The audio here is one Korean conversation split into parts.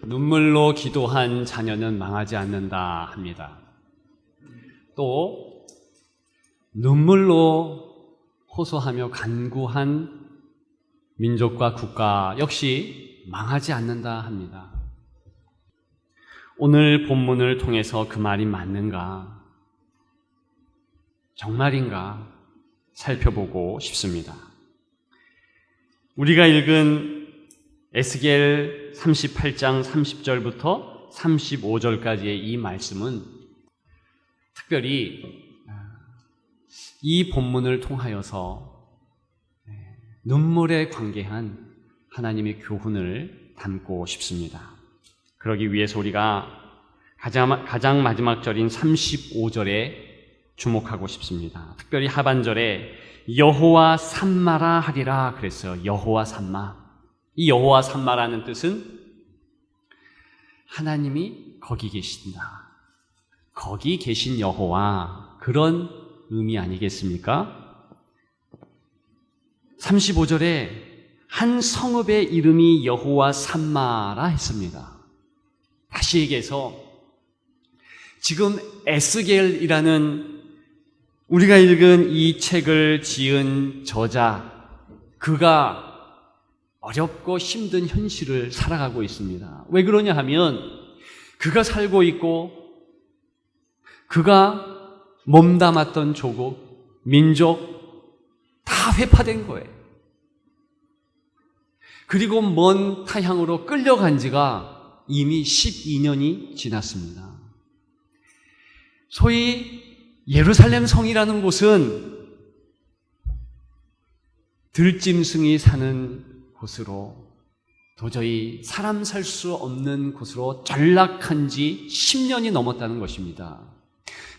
눈물로 기도한 자녀는 망하지 않는다 합니다. 또 눈물로 호소하며 간구한 민족과 국가 역시 망하지 않는다 합니다. 오늘 본문을 통해서 그 말이 맞는가? 정말인가? 살펴보고 싶습니다. 우리가 읽은 에스겔 38장 30절부터 35절까지의 이 말씀은 특별히 이 본문을 통하여서 눈물에 관계한 하나님의 교훈을 담고 싶습니다. 그러기 위해서 우리가 가장 마지막 절인 35절에 주목하고 싶습니다. 특별히 하반절에 여호와 삼마라 하리라 그랬어요. 여호와 삼마. 이 여호와 삼마라는 뜻은 하나님이 거기 계신다. 거기 계신 여호와, 그런 의미 아니겠습니까? 35절에 한 성읍의 이름이 여호와 삼마라 했습니다. 다시 얘기해서 지금 에스겔이라는 우리가 읽은 이 책을 지은 저자, 그가 어렵고 힘든 현실을 살아가고 있습니다. 왜 그러냐 하면 그가 살고 있고 그가 몸담았던 조국, 민족 다 회파된 거예요. 그리고 먼 타향으로 끌려간 지가 이미 12년이 지났습니다. 소위 예루살렘 성이라는 곳은 들짐승이 사는 곳으로, 도저히 사람 살 수 없는 곳으로 전락한 지 10년이 넘었다는 것입니다.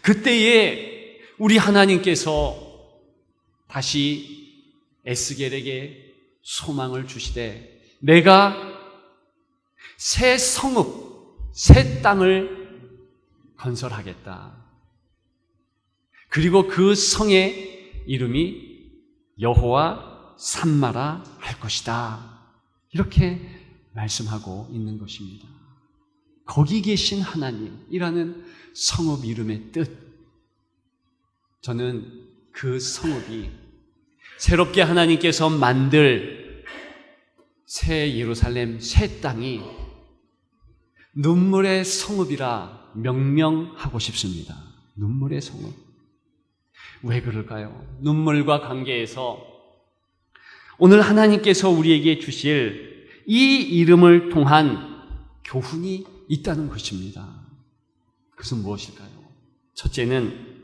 그때에 우리 하나님께서 다시 에스겔에게 소망을 주시되 내가 새 성읍, 새 땅을 건설하겠다. 그리고 그 성의 이름이 여호와 삼마라 할 것이다. 이렇게 말씀하고 있는 것입니다. 거기 계신 하나님이라는 성읍 이름의 뜻, 저는 그 성읍이 새롭게 하나님께서 만들 새 예루살렘, 새 땅이 눈물의 성읍이라 명명하고 싶습니다. 눈물의 성읍. 왜 그럴까요? 눈물과 관계에서 오늘 하나님께서 우리에게 주실 이 이름을 통한 교훈이 있다는 것입니다. 그것은 무엇일까요? 첫째는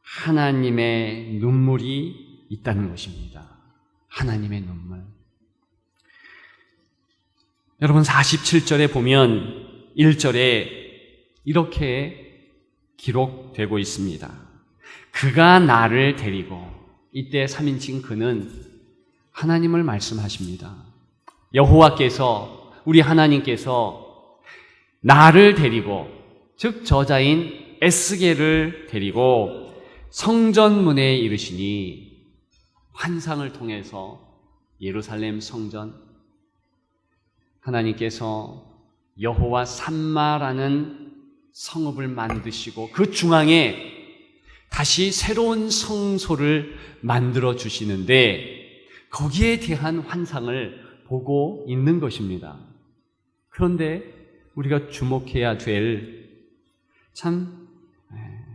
하나님의 눈물이 있다는 것입니다. 하나님의 눈물. 여러분 47절에 보면 1절에 이렇게 기록되고 있습니다. 그가 나를 데리고, 이때 3인칭 그는 하나님을 말씀하십니다. 여호와께서, 우리 하나님께서 나를 데리고, 즉 저자인 에스겔을 데리고 성전문에 이르시니, 환상을 통해서 예루살렘 성전, 하나님께서 여호와 삼마라는 성읍을 만드시고 그 중앙에 다시 새로운 성소를 만들어 주시는데 거기에 대한 환상을 보고 있는 것입니다. 그런데 우리가 주목해야 될 참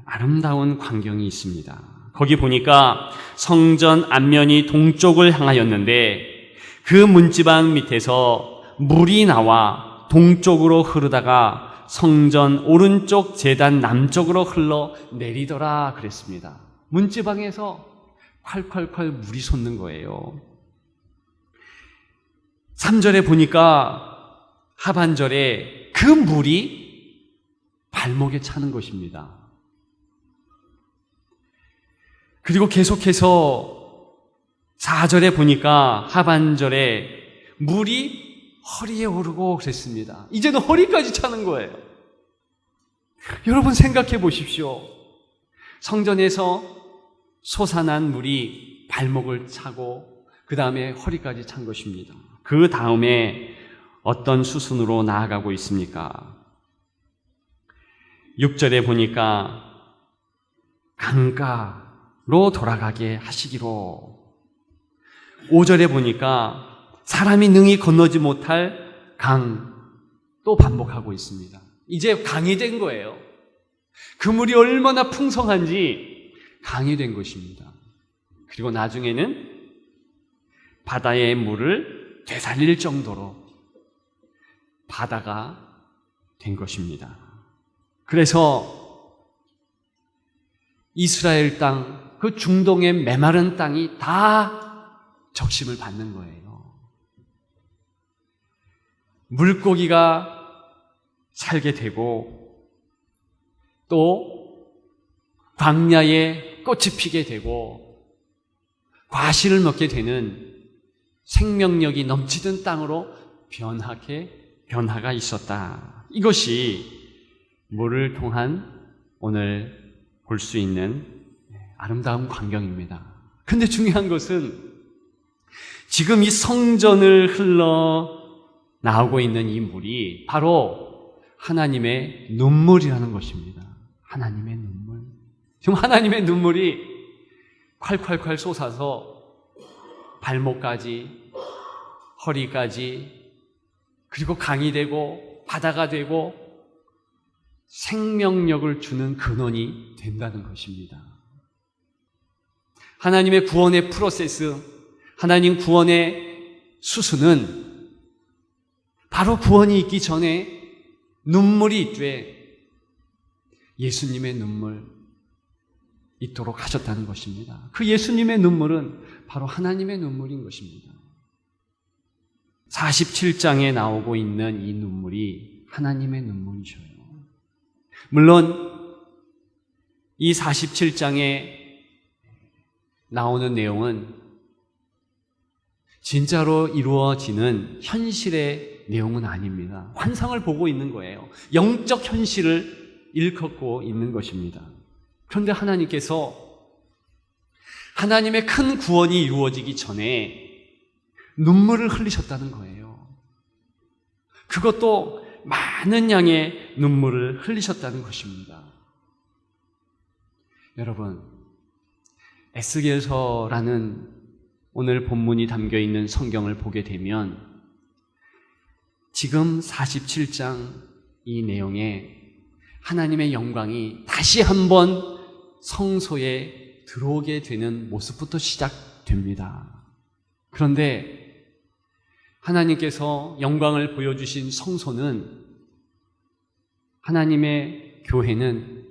아름다운 광경이 있습니다. 거기 보니까 성전 앞면이 동쪽을 향하였는데 그 문지방 밑에서 물이 나와 동쪽으로 흐르다가 성전 오른쪽 제단 남쪽으로 흘러 내리더라 그랬습니다. 문지방에서 콸콸콸 물이 솟는 거예요. 3절에 보니까 하반절에 그 물이 발목에 차는 것입니다. 그리고 계속해서 4절에 보니까 하반절에 물이 허리에 오르고 그랬습니다. 이제는 허리까지 차는 거예요. 여러분 생각해 보십시오. 성전에서 솟아난 물이 발목을 차고 그 다음에 허리까지 찬 것입니다. 그 다음에 어떤 수순으로 나아가고 있습니까? 6절에 보니까 강가로 돌아가게 하시기로, 5절에 보니까 사람이 능히 건너지 못할 강 또 반복하고 있습니다. 이제 강이 된 거예요. 그 물이 얼마나 풍성한지 강이 된 것입니다. 그리고 나중에는 바다의 물을 되살릴 정도로 바다가 된 것입니다. 그래서 이스라엘 땅, 그 중동의 메마른 땅이 다 적심을 받는 거예요. 물고기가 살게 되고 또 광야에 꽃이 피게 되고 과실을 먹게 되는 생명력이 넘치던 땅으로 변화가 있었다. 이것이 물을 통한 오늘 볼 수 있는 아름다운 광경입니다. 그런데 중요한 것은 지금 이 성전을 흘러 나오고 있는 이 물이 바로 하나님의 눈물이라는 것입니다. 하나님의 눈물. 지금 하나님의 눈물이 콸콸콸 쏟아서 발목까지, 허리까지, 그리고 강이 되고 바다가 되고 생명력을 주는 근원이 된다는 것입니다. 하나님의 구원의 프로세스, 하나님 구원의 수순은 바로 구원이 있기 전에 눈물이 있되 예수님의 눈물 있도록 하셨다는 것입니다. 그 예수님의 눈물은 바로 하나님의 눈물인 것입니다. 47장에 나오고 있는 이 눈물이 하나님의 눈물이셔요. 물론 이 47장에 나오는 내용은 진짜로 이루어지는 현실의 내용은 아닙니다. 환상을 보고 있는 거예요. 영적 현실을 일컫고 있는 것입니다. 그런데 하나님께서 하나님의 큰 구원이 이루어지기 전에 눈물을 흘리셨다는 거예요. 그것도 많은 양의 눈물을 흘리셨다는 것입니다. 여러분, 에스겔서라는 오늘 본문이 담겨있는 성경을 보게 되면 지금 47장 이 내용에 하나님의 영광이 다시 한번 성소에 들어오게 되는 모습부터 시작됩니다. 그런데 하나님께서 영광을 보여주신 성소는, 하나님의 교회는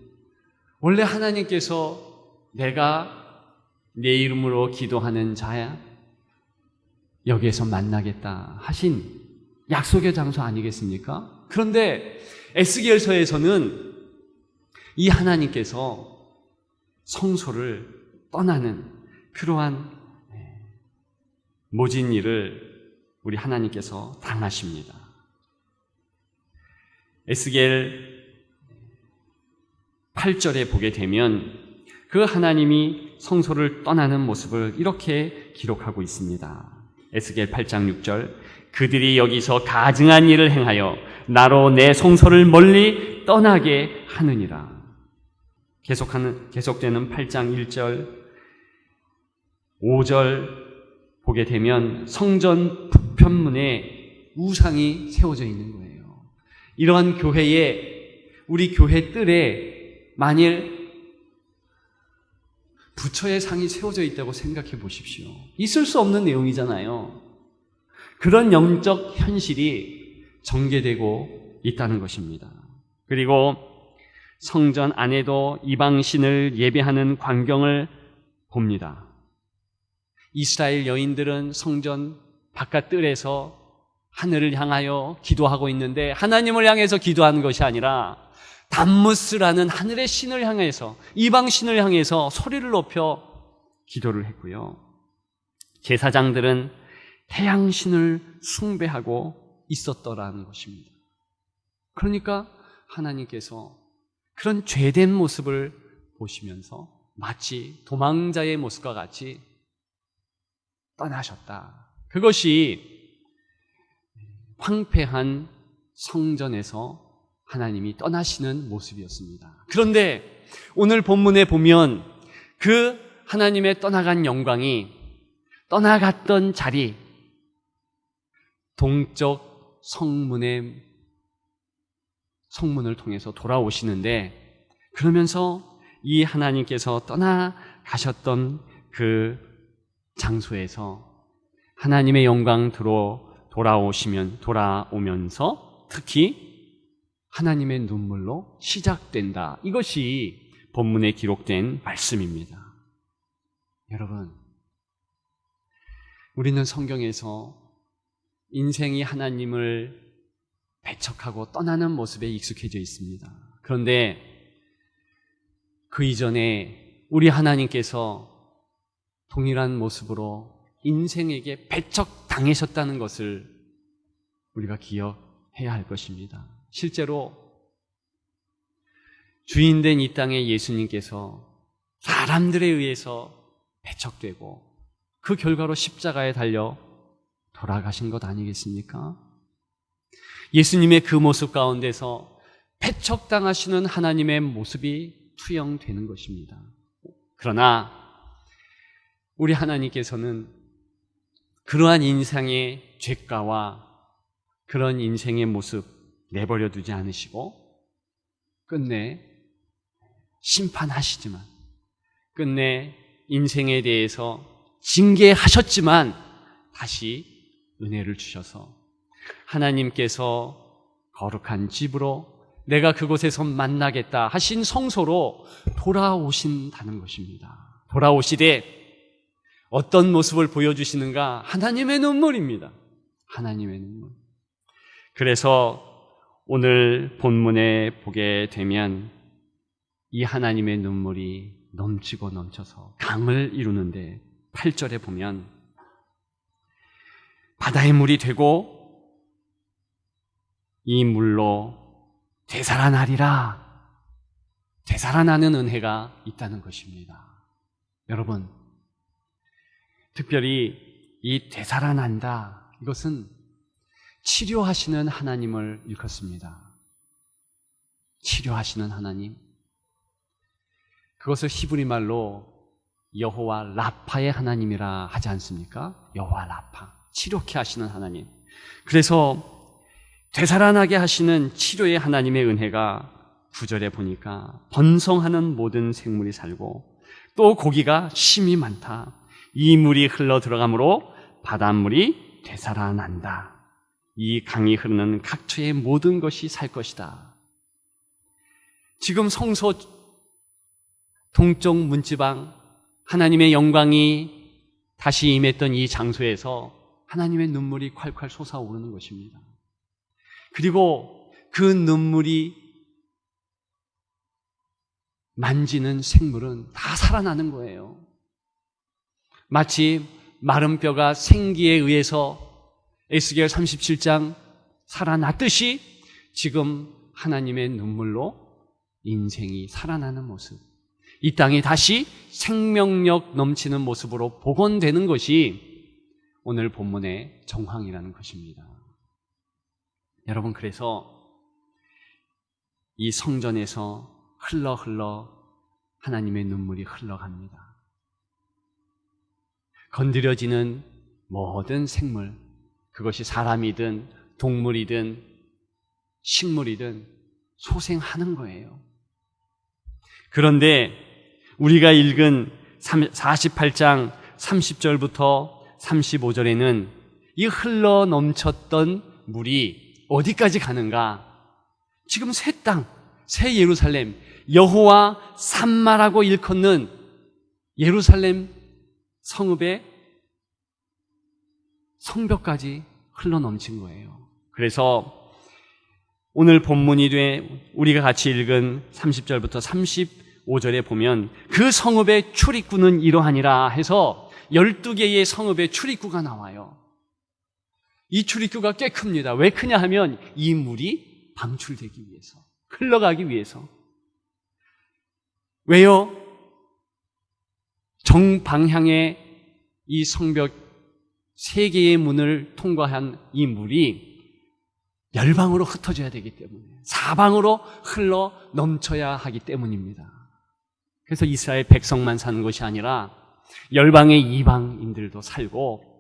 원래 하나님께서 내가 내 이름으로 기도하는 자야 여기에서 만나겠다 하신 약속의 장소 아니겠습니까? 그런데 에스겔서에서는 이 하나님께서 성소를 떠나는 그러한 모진 일을 우리 하나님께서 당하십니다. 에스겔 8절에 보게 되면 그 하나님이 성소를 떠나는 모습을 이렇게 기록하고 있습니다. 에스겔 8장 6절, 그들이 여기서 가증한 일을 행하여 나로 내 성소를 멀리 떠나게 하느니라. 계속되는 8장 1절, 5절 보게 되면 성전 북편문에 우상이 세워져 있는 거예요. 이러한 교회에, 우리 교회 뜰에 만일 부처의 상이 세워져 있다고 생각해 보십시오. 있을 수 없는 내용이잖아요. 그런 영적 현실이 전개되고 있다는 것입니다. 그리고 성전 안에도 이방신을 예배하는 광경을 봅니다. 이스라엘 여인들은 성전 바깥 뜰에서 하늘을 향하여 기도하고 있는데 하나님을 향해서 기도하는 것이 아니라 담무스라는 하늘의 신을 향해서, 이방신을 향해서 소리를 높여 기도를 했고요. 제사장들은 태양신을 숭배하고 있었더라는 것입니다. 그러니까 하나님께서 그런 죄된 모습을 보시면서 마치 도망자의 모습과 같이 떠나셨다. 그것이 황폐한 성전에서 하나님이 떠나시는 모습이었습니다. 그런데 오늘 본문에 보면 그 하나님의 떠나간 영광이 떠나갔던 자리, 동쪽 성문을 통해서 돌아오시는데, 그러면서 이 하나님께서 떠나가셨던 그 장소에서 하나님의 영광 돌아오면서 특히 하나님의 눈물로 시작된다. 이것이 본문에 기록된 말씀입니다. 여러분, 우리는 성경에서 인생이 하나님을 배척하고 떠나는 모습에 익숙해져 있습니다. 그런데 그 이전에 우리 하나님께서 동일한 모습으로 인생에게 배척당하셨다는 것을 우리가 기억해야 할 것입니다. 실제로 주인된 이 땅에 예수님께서 사람들에 의해서 배척되고 그 결과로 십자가에 달려 돌아가신 것 아니겠습니까? 예수님의 그 모습 가운데서 배척당하시는 하나님의 모습이 투영되는 것입니다. 그러나 우리 하나님께서는 그러한 인생의 죄가와 그런 인생의 모습 내버려 두지 않으시고 끝내 심판하시지만, 끝내 인생에 대해서 징계하셨지만 다시 은혜를 주셔서 하나님께서 거룩한 집으로 내가 그곳에서 만나겠다 하신 성소로 돌아오신다는 것입니다. 돌아오시되 어떤 모습을 보여주시는가? 하나님의 눈물입니다. 하나님의 눈물. 그래서 오늘 본문에 보게 되면 이 하나님의 눈물이 넘치고 넘쳐서 강을 이루는데 8절에 보면 바다의 물이 되고 이 물로 되살아나리라, 되살아나는 은혜가 있다는 것입니다. 여러분, 특별히 이 되살아난다, 이것은 치료하시는 하나님을 일컫습니다. 치료하시는 하나님. 그것을 히브리 말로 여호와 라파의 하나님이라 하지 않습니까? 여호와 라파, 치료케 하시는 하나님. 그래서 되살아나게 하시는 치료의 하나님의 은혜가 9절에 보니까 번성하는 모든 생물이 살고 또 고기가 심이 많다. 이 물이 흘러 들어가므로 바닷물이 되살아난다. 이 강이 흐르는 각처의 모든 것이 살 것이다. 지금 성소 동쪽 문지방 하나님의 영광이 다시 임했던 이 장소에서 하나님의 눈물이 콸콸 솟아오르는 것입니다. 그리고 그 눈물이 만지는 생물은 다 살아나는 거예요. 마치 마른 뼈가 생기에 의해서 에스겔 37장 살아났듯이 지금 하나님의 눈물로 인생이 살아나는 모습, 이 땅이 다시 생명력 넘치는 모습으로 복원되는 것이 오늘 본문의 정황이라는 것입니다. 여러분, 그래서 이 성전에서 흘러 하나님의 눈물이 흘러갑니다. 건드려지는 모든 생물, 그것이 사람이든 동물이든 식물이든 소생하는 거예요. 그런데 우리가 읽은 48장 30절부터 35절에는 이 흘러 넘쳤던 물이 어디까지 가는가? 지금 새 땅, 새 예루살렘, 여호와 산마라고 일컫는 예루살렘 성읍의 성벽까지 흘러 넘친 거예요. 그래서 오늘 본문이 우리가 같이 읽은 30절부터 35절에 보면 그 성읍의 출입구는 이러하니라 해서 12개의 성읍의 출입구가 나와요. 이 출입구가 꽤 큽니다. 왜 크냐 하면 이 물이 방출되기 위해서, 흘러가기 위해서. 왜요? 정방향의 이 성벽 3개의 문을 통과한 이 물이 열방으로 흩어져야 되기 때문에, 사방으로 흘러 넘쳐야 하기 때문입니다. 그래서 이스라엘 백성만 사는 것이 아니라 열방의 이방인들도 살고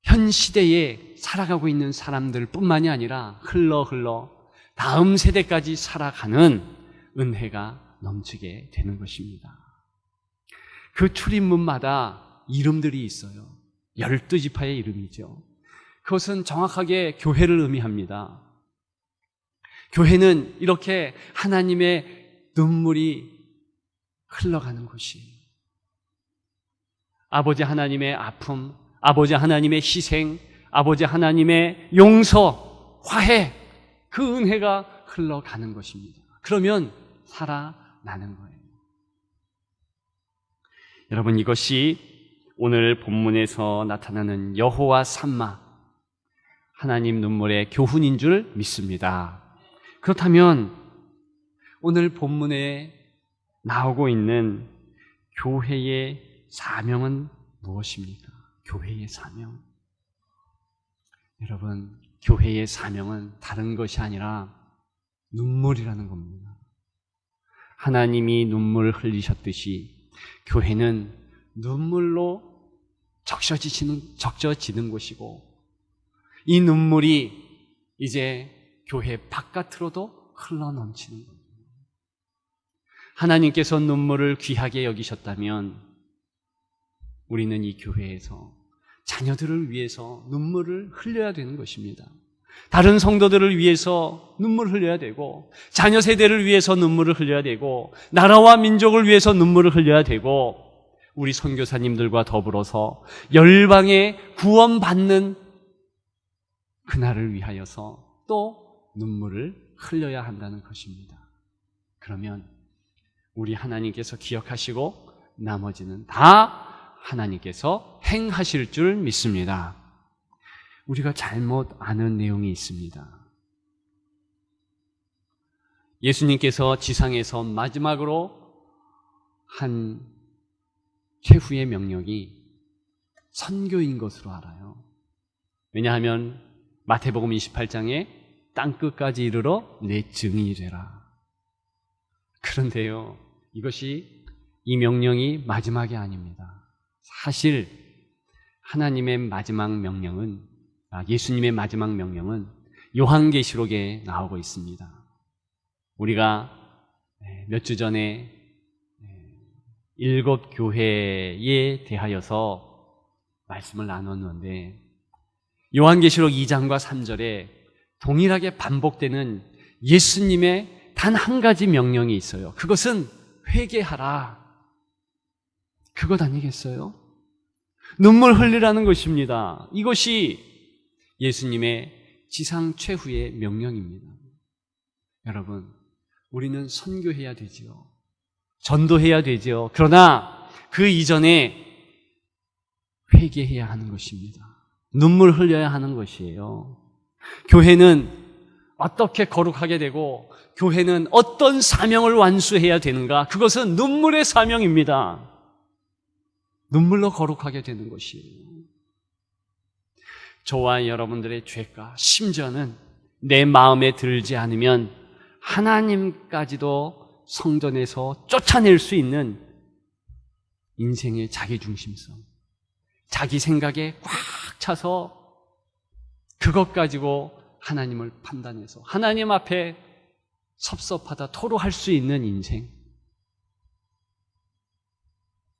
현 시대에 살아가고 있는 사람들 뿐만이 아니라 흘러 다음 세대까지 살아가는 은혜가 넘치게 되는 것입니다. 그 출입문마다 이름들이 있어요. 12지파의 이름이죠. 그것은 정확하게 교회를 의미합니다. 교회는 이렇게 하나님의 눈물이 흘러가는 곳이, 아버지 하나님의 아픔, 아버지 하나님의 희생, 아버지 하나님의 용서, 화해, 그 은혜가 흘러가는 것입니다. 그러면 살아나는 거예요. 여러분, 이것이 오늘 본문에서 나타나는 여호와 삼마, 하나님 눈물의 교훈인 줄 믿습니다. 그렇다면 오늘 본문에 나오고 있는 교회의 사명은 무엇입니까? 교회의 사명. 여러분, 교회의 사명은 다른 것이 아니라 눈물이라는 겁니다. 하나님이 눈물 흘리셨듯이 교회는 눈물로 적셔지는 곳이고, 이 눈물이 이제 교회 바깥으로도 흘러넘치는 겁니다. 하나님께서 눈물을 귀하게 여기셨다면 우리는 이 교회에서 자녀들을 위해서 눈물을 흘려야 되는 것입니다. 다른 성도들을 위해서 눈물을 흘려야 되고, 자녀 세대를 위해서 눈물을 흘려야 되고, 나라와 민족을 위해서 눈물을 흘려야 되고, 우리 선교사님들과 더불어서 열방에 구원받는 그날을 위하여서 또 눈물을 흘려야 한다는 것입니다. 그러면 우리 하나님께서 기억하시고 나머지는 다 하나님께서 행하실 줄 믿습니다. 우리가 잘못 아는 내용이 있습니다. 예수님께서 지상에서 마지막으로 한 최후의 명령이 선교인 것으로 알아요. 왜냐하면 마태복음 28장에 땅끝까지 이르러 내 증인이 되라. 그런데요, 이것이, 이 명령이 마지막이 아닙니다. 사실 하나님의 마지막 명령은, 예수님의 마지막 명령은 요한계시록에 나오고 있습니다. 우리가 몇 주 전에 7 교회에 대하여서 말씀을 나눴는데, 요한계시록 2장과 3절에 동일하게 반복되는 예수님의 단 한 가지 명령이 있어요. 그것은 회개하라. 그것 아니겠어요? 눈물 흘리라는 것입니다. 이것이 예수님의 지상 최후의 명령입니다. 여러분, 우리는 선교해야 되지요. 전도해야 되지요. 그러나 그 이전에 회개해야 하는 것입니다. 눈물 흘려야 하는 것이에요. 교회는 어떻게 거룩하게 되고, 교회는 어떤 사명을 완수해야 되는가? 그것은 눈물의 사명입니다. 눈물로 거룩하게 되는 것이에요. 저와 여러분들의 죄가, 심지어는 내 마음에 들지 않으면 하나님까지도 성전에서 쫓아낼 수 있는 인생의 자기중심성, 자기 생각에 꽉 차서 그것 가지고 하나님을 판단해서 하나님 앞에 섭섭하다 토로할 수 있는 인생.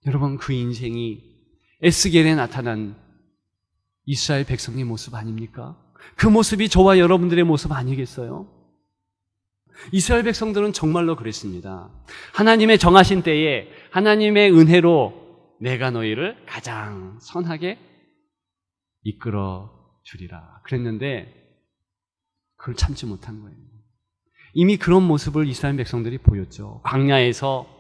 여러분, 그 인생이 에스겔에 나타난 이스라엘 백성의 모습 아닙니까? 그 모습이 저와 여러분들의 모습 아니겠어요? 이스라엘 백성들은 정말로 그랬습니다. 하나님의 정하신 때에 하나님의 은혜로 내가 너희를 가장 선하게 이끌어 주리라 그랬는데, 그걸 참지 못한 거예요. 이미 그런 모습을 이스라엘 백성들이 보였죠. 광야에서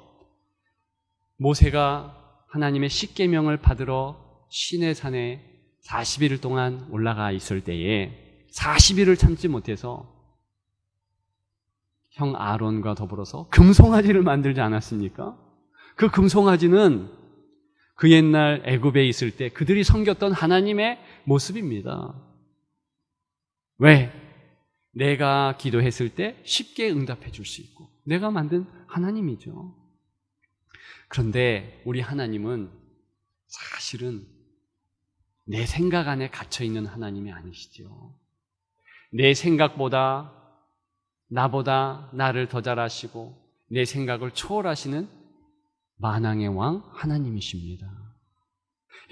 모세가 하나님의 십계명을 받으러 시내산에 40일 동안 올라가 있을 때에 40일을 참지 못해서 형 아론과 더불어서 금송아지를 만들지 않았습니까? 그 금송아지는 그 옛날 애굽에 있을 때 그들이 섬겼던 하나님의 모습입니다. 왜? 내가 기도했을 때 쉽게 응답해 줄 수 있고 내가 만든 하나님이죠. 그런데 우리 하나님은 사실은 내 생각 안에 갇혀있는 하나님이 아니시죠. 내 생각보다 나보다 나를 더 잘 아시고 내 생각을 초월하시는 만왕의 왕 하나님이십니다.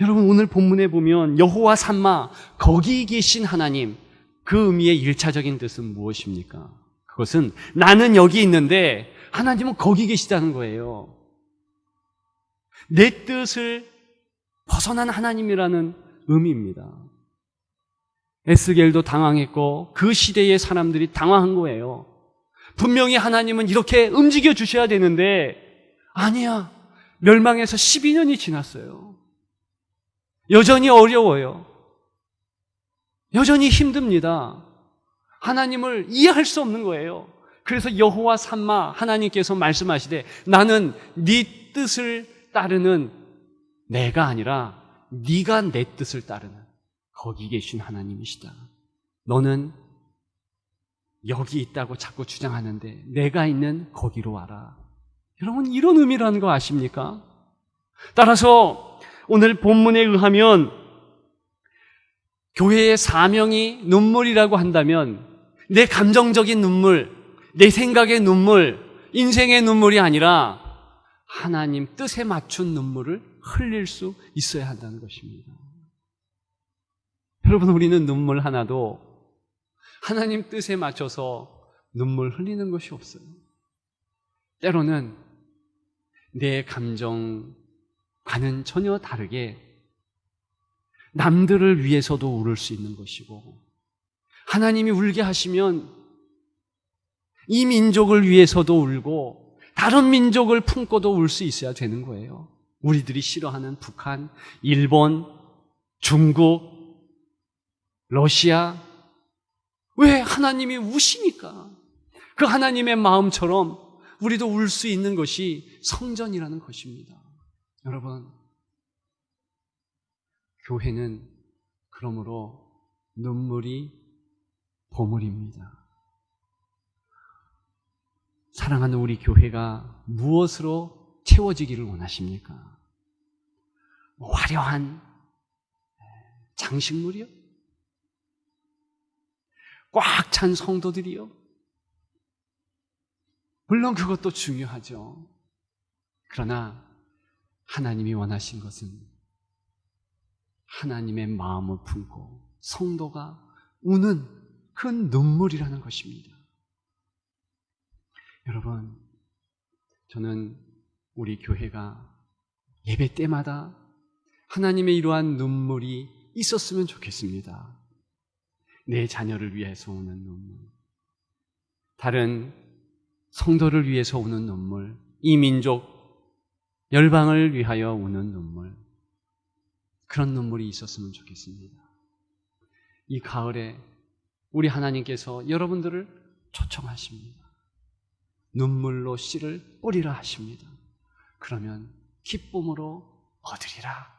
여러분, 오늘 본문에 보면 여호와 삼마, 거기 계신 하나님, 그 의미의 1차적인 뜻은 무엇입니까? 그것은 나는 여기 있는데 하나님은 거기 계시다는 거예요. 내 뜻을 벗어난 하나님이라는 의미입니다. 에스겔도 당황했고 그 시대의 사람들이 당황한 거예요. 분명히 하나님은 이렇게 움직여 주셔야 되는데 아니야. 멸망해서 12년이 지났어요. 여전히 어려워요. 여전히 힘듭니다. 하나님을 이해할 수 없는 거예요. 그래서 여호와 삼마, 하나님께서 말씀하시되 나는 네 뜻을 따르는 내가 아니라 네가 내 뜻을 따르는 거기 계신 하나님이시다. 너는 여기 있다고 자꾸 주장하는데 내가 있는 거기로 와라. 여러분, 이런 의미라는 거 아십니까? 따라서 오늘 본문에 의하면 교회의 사명이 눈물이라고 한다면 내 감정적인 눈물, 내 생각의 눈물, 인생의 눈물이 아니라 하나님 뜻에 맞춘 눈물을 흘릴 수 있어야 한다는 것입니다. 여러분, 우리는 눈물 하나도 하나님 뜻에 맞춰서 눈물 흘리는 것이 없어요. 때로는 내 감정과는 전혀 다르게 남들을 위해서도 울을 수 있는 것이고, 하나님이 울게 하시면 이 민족을 위해서도 울고 다른 민족을 품고도 울 수 있어야 되는 거예요. 우리들이 싫어하는 북한, 일본, 중국, 러시아, 왜? 하나님이 우시니까. 그 하나님의 마음처럼 우리도 울 수 있는 것이 성전이라는 것입니다. 여러분, 교회는 그러므로 눈물이 보물입니다. 사랑하는 우리 교회가 무엇으로 채워지기를 원하십니까? 화려한 장식물이요? 꽉 찬 성도들이요? 물론 그것도 중요하죠. 그러나 하나님이 원하신 것은 하나님의 마음을 품고 성도가 우는 그 눈물이라는 것입니다. 여러분, 저는 우리 교회가 예배 때마다 하나님의 이러한 눈물이 있었으면 좋겠습니다. 내 자녀를 위해서 우는 눈물, 다른 성도를 위해서 우는 눈물, 이 민족, 열방을 위하여 우는 눈물, 그런 눈물이 있었으면 좋겠습니다. 이 가을에 우리 하나님께서 여러분들을 초청하십니다. 눈물로 씨를 뿌리라 하십니다. 그러면 기쁨으로 얻으리라.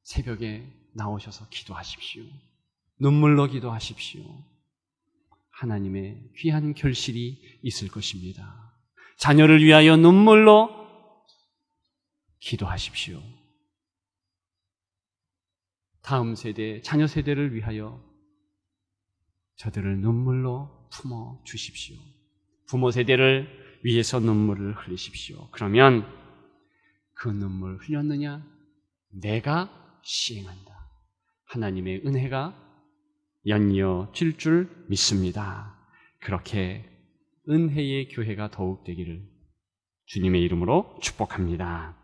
새벽에 나오셔서 기도하십시오. 눈물로 기도하십시오. 하나님의 귀한 결실이 있을 것입니다. 자녀를 위하여 눈물로 기도하십시오. 다음 세대, 자녀 세대를 위하여 저들을 눈물로 품어 주십시오. 부모 세대를 위해서 눈물을 흘리십시오. 그러면 그 눈물 흘렸느냐? 내가 시행한다. 하나님의 은혜가 연이어질 줄 믿습니다. 그렇게 은혜의 교회가 더욱 되기를 주님의 이름으로 축복합니다.